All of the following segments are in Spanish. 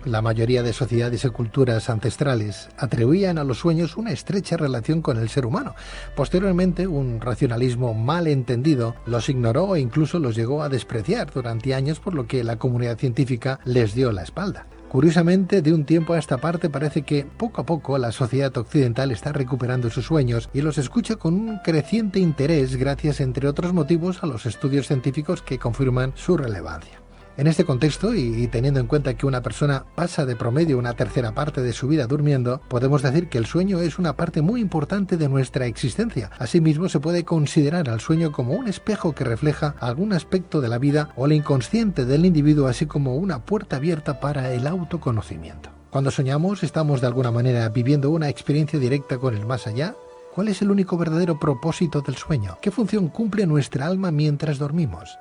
La mayoría de sociedades y culturas ancestrales atribuían a los sueños una estrecha relación con el ser humano. Posteriormente, un racionalismo mal entendido los ignoró e incluso los llegó a despreciar durante años, por lo que la comunidad científica les dio la espalda. Curiosamente, de un tiempo a esta parte parece que poco a poco la sociedad occidental está recuperando sus sueños y los escucha con un creciente interés gracias, entre otros motivos, a los estudios científicos que confirman su relevancia. En este contexto, y teniendo en cuenta que una persona pasa de promedio una tercera parte de su vida durmiendo, podemos decir que el sueño es una parte muy importante de nuestra existencia. Asimismo, se puede considerar al sueño como un espejo que refleja algún aspecto de la vida o el inconsciente del individuo, así como una puerta abierta para el autoconocimiento. Cuando soñamos, estamos de alguna manera viviendo una experiencia directa con el más allá. ¿Cuál es el único verdadero propósito del sueño? ¿Qué función cumple nuestra alma mientras dormimos?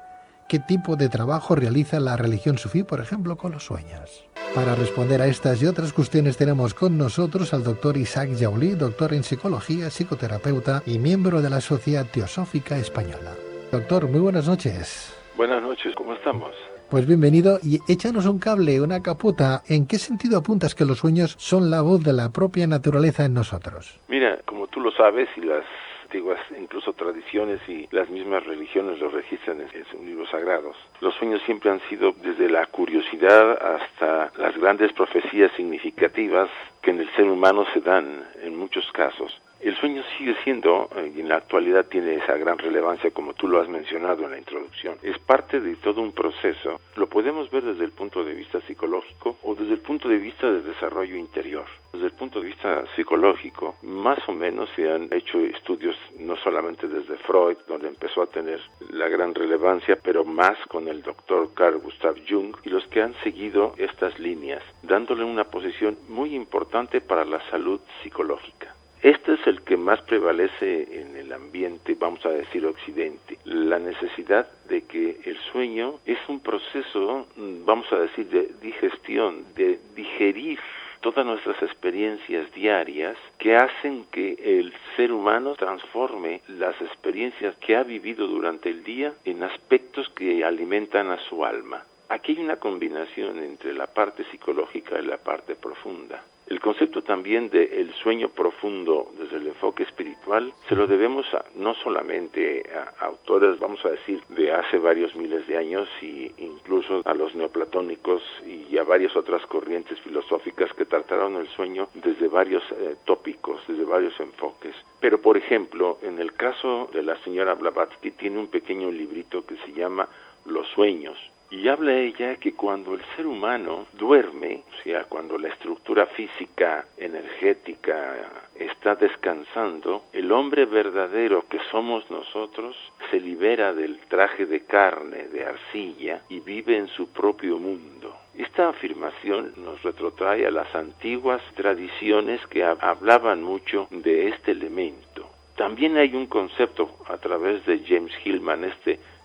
¿Qué tipo de trabajo realiza la religión sufí, por ejemplo, con los sueños? Para responder a estas y otras cuestiones tenemos con nosotros al doctor Isaac Yaulí, doctor en psicología, psicoterapeuta y miembro de la Sociedad Teosófica Española. Doctor, muy buenas noches. Buenas noches, ¿cómo estamos? Pues bienvenido y échanos un cable, una caputa. ¿En qué sentido apuntas que los sueños son la voz de la propia naturaleza en nosotros? Mira, como tú lo sabes y las antiguas incluso tradiciones y las mismas religiones lo registran en sus libros sagrados. Los sueños siempre han sido desde la curiosidad hasta las grandes profecías significativas que en el ser humano se dan en muchos casos. El sueño sigue siendo, y en la actualidad tiene esa gran relevancia como tú lo has mencionado en la introducción, es parte de todo un proceso. Lo podemos ver desde el punto de vista psicológico o desde el punto de vista del desarrollo interior. Desde el punto de vista psicológico, más o menos se han hecho estudios no solamente desde Freud, donde empezó a tener la gran relevancia, pero más con el doctor Carl Gustav Jung y los que han seguido estas líneas, dándole una posición muy importante para la salud psicológica. Este es el que más prevalece en el ambiente, vamos a decir, occidente. La necesidad de que el sueño es un proceso, vamos a decir, de digestión, de digerir todas nuestras experiencias diarias que hacen que el ser humano transforme las experiencias que ha vivido durante el día en aspectos que alimentan a su alma. Aquí hay una combinación entre la parte psicológica y la parte profunda. El concepto también del sueño profundo desde el enfoque espiritual se lo debemos no solamente a autores, vamos a decir, de hace varios miles de años y incluso a los neoplatónicos y a varias otras corrientes filosóficas que trataron el sueño desde varios tópicos, desde varios enfoques. Pero, por ejemplo, en el caso de la señora Blavatsky tiene un pequeño librito que se llama Los sueños. Y habla ella que cuando el ser humano duerme, o sea, cuando la estructura física, energética está descansando, el hombre verdadero que somos nosotros se libera del traje de carne, de arcilla, y vive en su propio mundo. Esta afirmación nos retrotrae a las antiguas tradiciones que hablaban mucho de este elemento. También hay un concepto a través de James Hillman,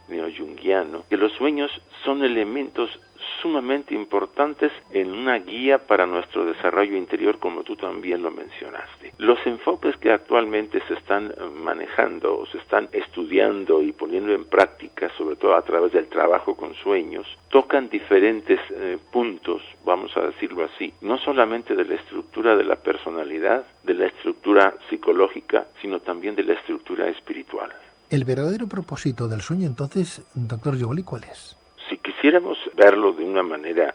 neo-junguiano, que los sueños son elementos sumamente importantes en una guía para nuestro desarrollo interior, como tú también lo mencionaste. Los enfoques que actualmente se están manejando o se están estudiando y poniendo en práctica, sobre todo a través del trabajo con sueños, tocan diferentes puntos, vamos a decirlo así, no solamente de la estructura de la personalidad, de la estructura psicológica, sino también de la estructura espiritual. ¿El verdadero propósito del sueño, entonces, doctor Yaulí, cuál es? Si quisiéramos verlo de una manera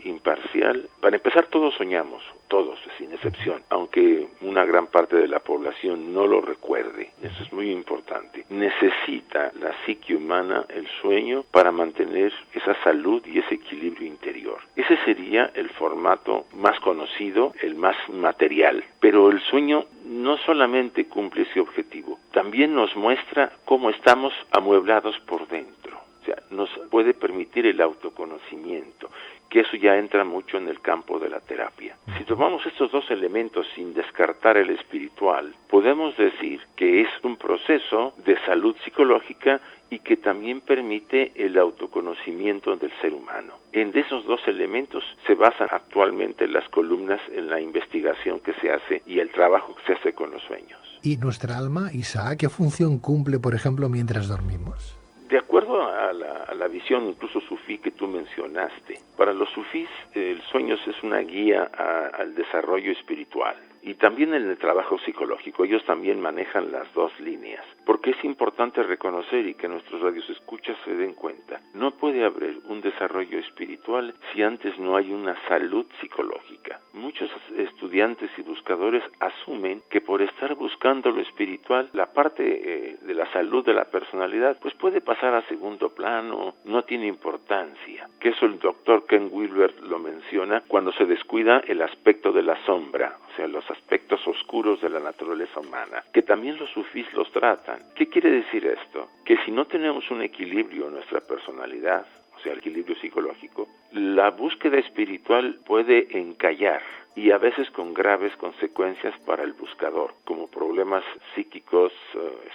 imparcial, para empezar todos soñamos, todos, sin excepción, aunque una gran parte de la población no lo recuerde, eso es muy importante. Necesita la psique humana el sueño para mantener esa salud y ese equilibrio interior. Ese sería el formato más conocido, el más material, pero el sueño no solamente cumple ese objetivo, también nos muestra cómo estamos amueblados por dentro. O sea, nos puede permitir el autoconocimiento, que eso ya entra mucho en el campo de la terapia. Si tomamos estos dos elementos sin descartar el espiritual, podemos decir que es un proceso de salud psicológica y que también permite el autoconocimiento del ser humano. En esos dos elementos se basan actualmente las columnas en la investigación que se hace y el trabajo que se hace con los sueños. ¿Y nuestra alma, Isaac, qué función cumple, por ejemplo, mientras dormimos? De acuerdo a la visión incluso sufí que tú mencionaste, para los sufís el sueño es una guía al desarrollo espiritual. Y también en el trabajo psicológico, ellos también manejan las dos líneas, porque es importante reconocer y que nuestros radioescuchas se den cuenta, no puede haber un desarrollo espiritual si antes no hay una salud psicológica. Muchos estudiantes y buscadores asumen que por estar buscando lo espiritual, la parte de la salud de la personalidad, pues puede pasar a segundo plano, no tiene importancia. Que eso el doctor Ken Wilber lo menciona cuando se descuida el aspecto de la sombra, o sea, los aspectos oscuros de la naturaleza humana, que también los sufís los tratan. ¿Qué quiere decir esto? Que si no tenemos un equilibrio en nuestra personalidad, o sea, el equilibrio psicológico, la búsqueda espiritual puede encallar y a veces con graves consecuencias para el buscador, como problemas psíquicos,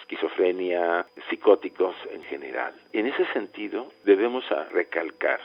esquizofrenia, psicóticos en general. En ese sentido, debemos recalcar,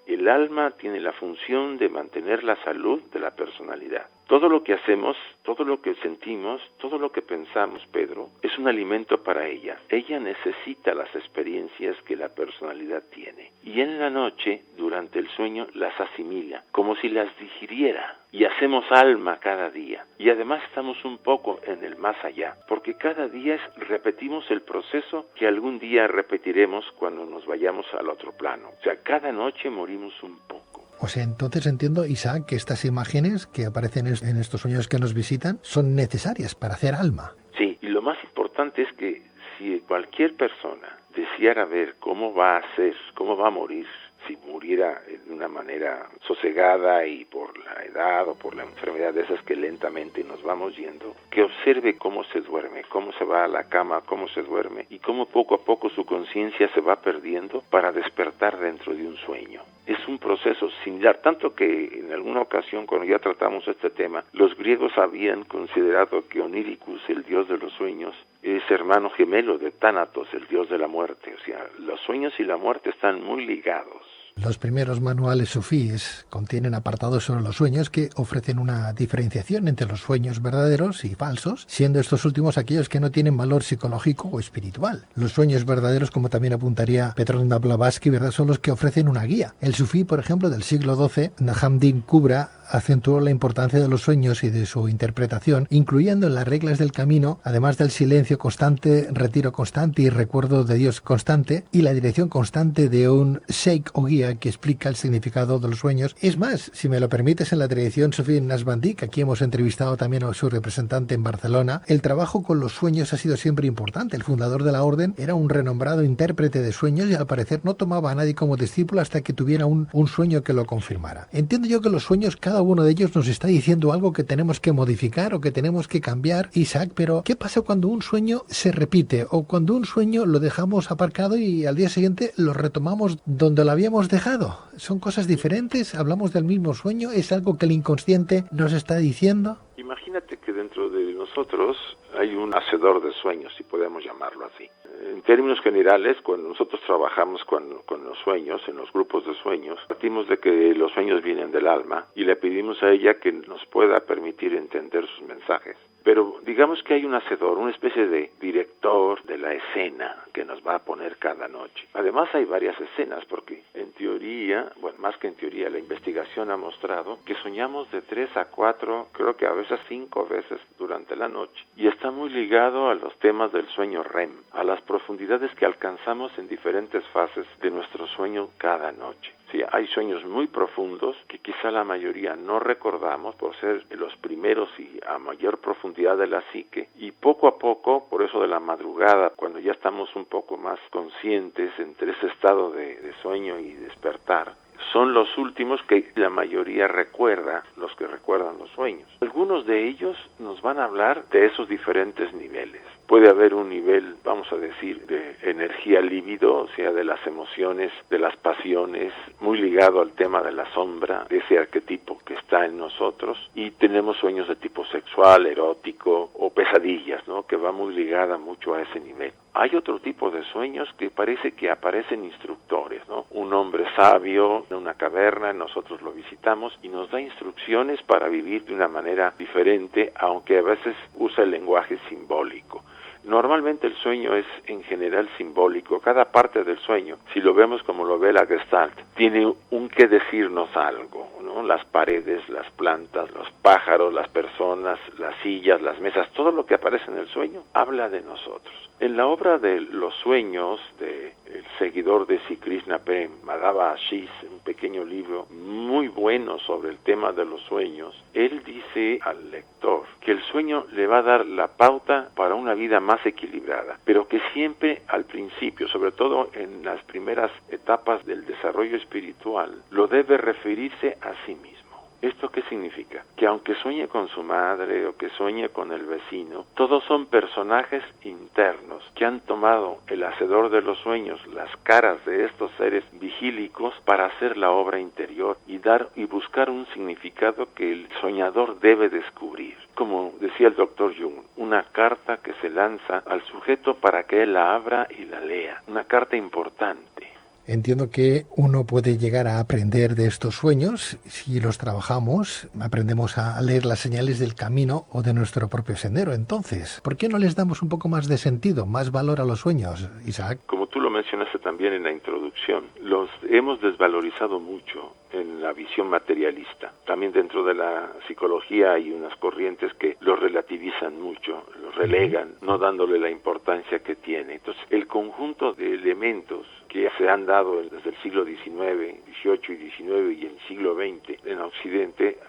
el alma tiene la función de mantener la salud de la personalidad. Todo lo que hacemos, todo lo que sentimos, todo lo que pensamos, Pedro, es un alimento para ella. Ella necesita las experiencias que la personalidad tiene. Y en la noche, durante el sueño, las asimila, como si las digiriera. Y hacemos alma cada día. Y además estamos un poco en el más allá, porque cada día repetimos el proceso que algún día repetiremos cuando nos vayamos al otro plano. O sea, cada noche morimos un poco. O sea, entonces entiendo, Isaac, que estas imágenes que aparecen en estos sueños que nos visitan son necesarias para hacer alma. Sí, y lo más importante es que si cualquier persona deseara ver cómo va a ser, cómo va a morir, si muriera de una manera sosegada y por la edad o por la enfermedad de esas que lentamente nos vamos yendo, que observe cómo se duerme, cómo se va a la cama, cómo se duerme y cómo poco a poco su conciencia se va perdiendo para despertar dentro de un sueño. Es un proceso similar, tanto que en alguna ocasión cuando ya tratamos este tema, los griegos habían considerado que Oníricus, el dios de los sueños, es hermano gemelo de Tánatos, el dios de la muerte. O sea, los sueños y la muerte están muy ligados. Los primeros manuales sufíes contienen apartados sobre los sueños que ofrecen una diferenciación entre los sueños verdaderos y falsos, siendo estos últimos aquellos que no tienen valor psicológico o espiritual. Los sueños verdaderos, como también apuntaría Petron Blavatsky, ¿verdad?, son los que ofrecen una guía. El sufí, por ejemplo, del siglo XII, Nahamdin Kubra, acentuó la importancia de los sueños y de su interpretación, incluyendo en las reglas del camino, además del silencio constante, retiro constante y recuerdo de Dios constante, y la dirección constante de un sheikh o guía que explica el significado de los sueños. Es más, si me lo permites, en la tradición Sufí Naqshbandí, que aquí hemos entrevistado también a su representante en Barcelona, el trabajo con los sueños ha sido siempre importante. El fundador de la orden era un renombrado intérprete de sueños y al parecer no tomaba a nadie como discípulo hasta que tuviera un sueño que lo confirmara. Entiendo yo que los sueños, cada uno de ellos nos está diciendo algo que tenemos que modificar o que tenemos que cambiar, Isaac, pero ¿qué pasa cuando un sueño se repite o cuando un sueño lo dejamos aparcado y al día siguiente lo retomamos donde lo habíamos dejado? ¿Son cosas diferentes? ¿Hablamos del mismo sueño? ¿Es algo que el inconsciente nos está diciendo? Imagínate que dentro de nosotros hay un hacedor de sueños, si podemos llamarlo así. En términos generales, cuando nosotros trabajamos con los sueños, en los grupos de sueños, partimos de que los sueños vienen del alma y le pedimos a ella que nos pueda permitir entender sus mensajes. Pero digamos que hay un hacedor, una especie de director de la escena que nos va a poner cada noche. Además hay varias escenas porque en teoría, bueno, más que en teoría, la investigación ha mostrado que soñamos de 3 a 4, creo que a veces 5 veces durante la noche. Y está muy ligado a los temas del sueño REM, a las profundidades que alcanzamos en diferentes fases de nuestro sueño cada noche. Sí, hay sueños muy profundos que quizá la mayoría no recordamos por ser los primeros y a mayor profundidad de la psique, y poco a poco, por eso de la madrugada, cuando ya estamos un poco más conscientes entre ese estado de sueño y despertar, son los últimos que la mayoría recuerda, los que recuerdan los sueños. Algunos de ellos nos van a hablar de esos diferentes niveles. Puede haber un nivel, vamos a decir, de energía líbido, o sea, de las emociones, de las pasiones, muy ligado al tema de la sombra, de ese arquetipo que está en nosotros, y tenemos sueños de tipo sexual, erótico o pesadillas, ¿no?, que va muy ligada mucho a ese nivel. Hay otro tipo de sueños que parece que aparecen instructores, ¿no? Un hombre sabio en una caverna, nosotros lo visitamos y nos da instrucciones para vivir de una manera diferente, aunque a veces usa el lenguaje simbólico. Normalmente el sueño es en general simbólico. Cada parte del sueño, si lo vemos como lo ve la Gestalt, tiene un que decirnos algo, ¿no? Las paredes, las plantas, los pájaros, las personas, las sillas, las mesas, todo lo que aparece en el sueño habla de nosotros. En la obra de Los sueños, de el seguidor de Sri Krishna Prem, Madhava Ashish, un pequeño libro muy bueno sobre el tema de los sueños, él dice al lector que el sueño le va a dar la pauta para una vida más equilibrada, pero que siempre al principio, sobre todo en las primeras etapas del desarrollo espiritual, lo debe referirse a sí mismo. ¿Esto qué significa? Que aunque sueñe con su madre o que sueñe con el vecino, todos son personajes internos que han tomado el hacedor de los sueños, las caras de estos seres vigílicos, para hacer la obra interior y buscar un significado que el soñador debe descubrir. Como decía el doctor Jung, una carta que se lanza al sujeto para que él la abra y la lea, una carta importante. Entiendo que uno puede llegar a aprender de estos sueños si los trabajamos, aprendemos a leer las señales del camino o de nuestro propio sendero. Entonces, ¿por qué no les damos un poco más de sentido, más valor a los sueños, Isaac? Como tú lo mencionaste también en la introducción, los hemos desvalorizado mucho en la visión materialista. También dentro de la psicología hay unas corrientes que los relativizan mucho, los relegan, no dándole la importancia que tiene. Entonces, el conjunto de elementos que se han dado desde el siglo XIX, XVIII y XIX y el siglo XX en Occidente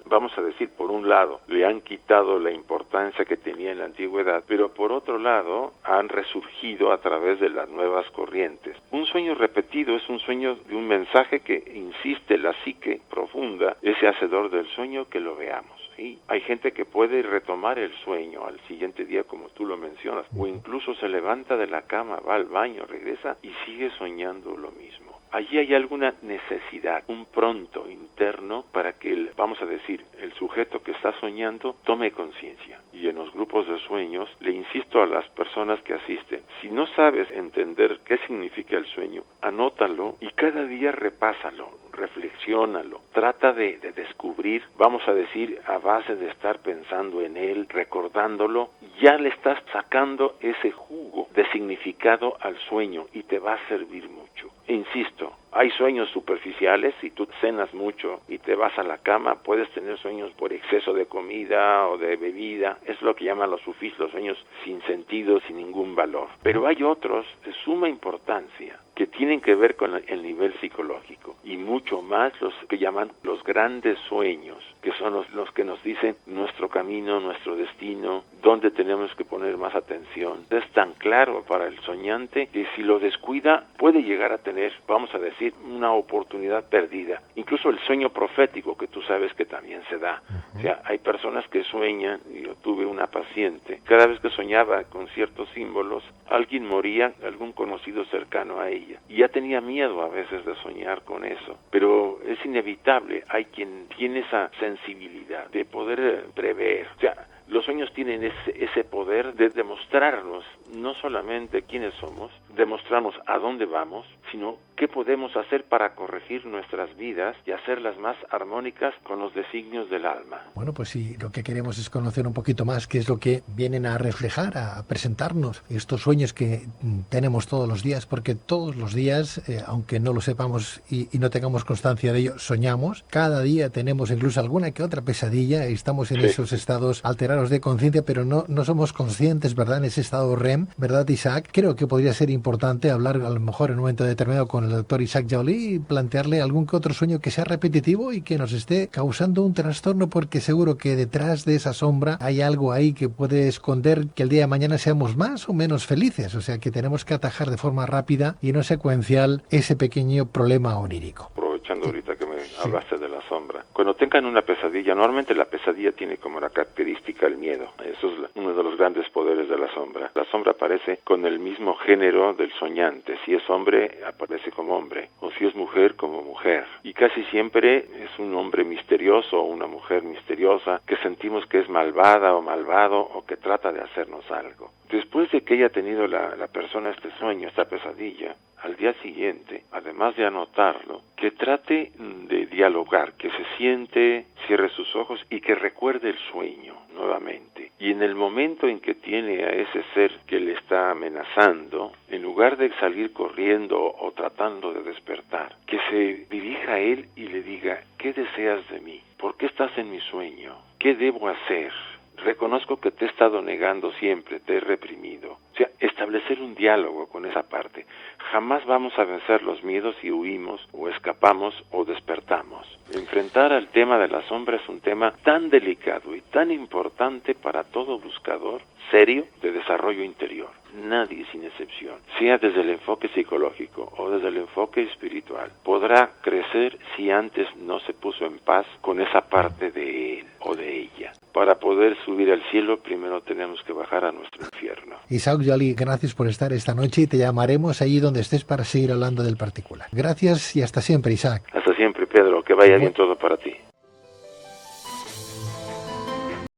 vamos a decir, por un lado, le han quitado la importancia que tenía en la antigüedad, pero por otro lado, han resurgido a través de las nuevas corrientes. Un sueño repetido es un sueño de un mensaje que insiste la psique profunda, ese hacedor del sueño, que lo veamos. ¿Sí? Hay gente que puede retomar el sueño al siguiente día, como tú lo mencionas, o incluso se levanta de la cama, va al baño, regresa y sigue soñando lo mismo. Allí hay alguna necesidad, un pronto interno para que vamos a decir, el sujeto que está soñando tome conciencia. Y en los grupos de sueños le insisto a las personas que asisten, si no sabes entender qué significa el sueño, anótalo y cada día repásalo, reflexiónalo, trata de descubrir, vamos a decir, a base de estar pensando en él, recordándolo, ya le estás sacando ese jugo de significado al sueño y te va a servir mucho. E insisto, hay sueños superficiales, si tú cenas mucho y te vas a la cama, puedes tener sueños por exceso de comida o de bebida, es lo que llaman los sufís, los sueños sin sentido, sin ningún valor. Pero hay otros de suma importancia que tienen que ver con el nivel psicológico y mucho más los que llaman los grandes sueños, que son los que nos dicen nuestro camino, nuestro destino, dónde tenemos que poner más atención. Es tan claro para el soñante que si lo descuida puede llegar a tener, vamos a decir, una oportunidad perdida. Incluso el sueño profético, que tú sabes que también se da. O sea, hay personas que sueñan, y yo tuve una paciente, cada vez que soñaba con ciertos símbolos, alguien moría, algún conocido cercano a ella. Y ya tenía miedo a veces de soñar con eso. Pero es inevitable, hay quien tiene esa sensibilidad de poder prever. O sea, los sueños tienen ese poder de demostrarnos no solamente quiénes somos, demostrarnos a dónde vamos, sino qué podemos hacer para corregir nuestras vidas y hacerlas más armónicas con los designios del alma. Bueno, pues sí, lo que queremos es conocer un poquito más qué es lo que vienen a reflejar, a presentarnos estos sueños que tenemos todos los días, porque todos los días, aunque no lo sepamos y no tengamos constancia de ello, soñamos. Cada día tenemos incluso alguna que otra pesadilla, estamos en esos estados alterados de conciencia, pero no somos conscientes, ¿verdad?, en ese estado REM, ¿verdad, Isaac? Creo que podría ser importante hablar a lo mejor en un momento determinado con el doctor Isaac Joly y plantearle algún que otro sueño que sea repetitivo y que nos esté causando un trastorno, porque seguro que detrás de esa sombra hay algo ahí que puede esconder que el día de mañana seamos más o menos felices, o sea que tenemos que atajar de forma rápida y no secuencial ese pequeño problema onírico. Aprovechando ahorita que me hablaste de la sombra, cuando tengan una pesadilla, normalmente la pesadilla tiene como la característica el miedo. Eso es uno de los grandes poderes de la sombra. La sombra aparece con el mismo género del soñante. Si es hombre, aparece como hombre, o si es mujer, como mujer. Y casi siempre es un hombre misterioso o una mujer misteriosa que sentimos que es malvada o malvado o que trata de hacernos algo. Después de que haya tenido la persona este sueño, esta pesadilla, al día siguiente, además de anotarlo, que trate de dialogar, que se siente, cierre sus ojos y que recuerde el sueño nuevamente. Y en el momento en que tiene a ese ser que le está amenazando, en lugar de salir corriendo o tratando de despertar, que se dirija a él y le diga, ¿qué deseas de mí? ¿Por qué estás en mi sueño? ¿Qué debo hacer? Reconozco que te he estado negando siempre, te he reprimido. O sea, establecer un diálogo con esa parte. Jamás vamos a vencer los miedos si huimos o escapamos o despertamos. Enfrentar al tema de la sombra es un tema tan delicado y tan importante para todo buscador serio de desarrollo interior. Nadie, sin excepción, sea desde el enfoque psicológico o desde el enfoque espiritual, podrá crecer si antes no se puso en paz con esa parte de él o de ella. Para poder subir al cielo, primero tenemos que bajar a nuestro infierno. Isaac Joly, gracias por estar esta noche y te llamaremos allí donde estés para seguir hablando del particular. Gracias y hasta siempre, Isaac. Hasta siempre, Pedro. Que vaya bien todo para ti.